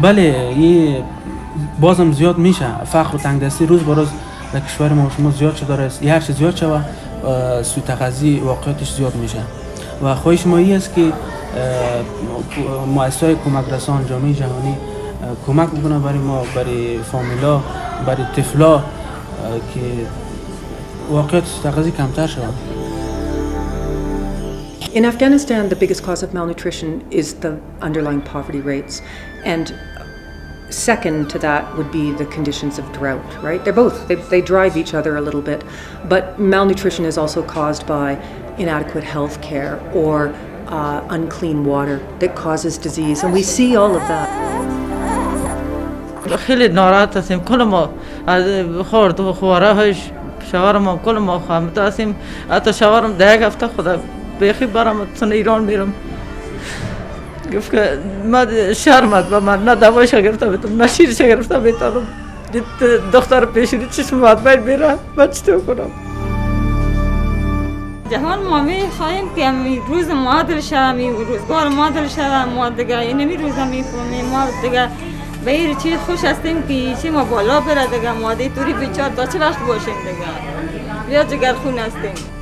بله این بازم زیاد میشه. فقر و تنگدستی روز به روز در کشور ما شما زیاد شده است. هر چیز زیاد شده سوء تغذیه واقعیتش زیاد میشه و خواهش ما این است که مؤسسات کمک رسان جامعه جهانی کمک بکنه برای ما، برای فامیلا، برای طفلا که واقعیت سوء تغذیه کمتر شود. In Afghanistan, the biggest cause of malnutrition is the underlying poverty rates, and second to that would be the conditions of drought, right? They drive each other a little bit, but malnutrition is also caused by inadequate health care or unclean water that causes disease, and we see all of that. خیلی ناراحت هستیم. کل ما از خورد و خواره‌هاش شوهرم کل ما خامت هستیم. حتی شوهرم دیگه هفته خدا بیخی برام تن ایران میرم. گفت که من شرمت با من نه دوایش گرفته بیتم نه شیرش گرفته بیتم. دختر پیشونی چشم مطمئن میره. من چطور کنم؟ جهان ما میخواهیم که روز معادل شود، روزگار معادل شود. ما دیگه اینمی روزا میفهمیم. ما دیگه به این چیز خوش هستیم که چی ما بالا بره دیگه. ما دیگه توری بیچار تا چه وقت باشیم دیگه. بیا جگر خون هستیم.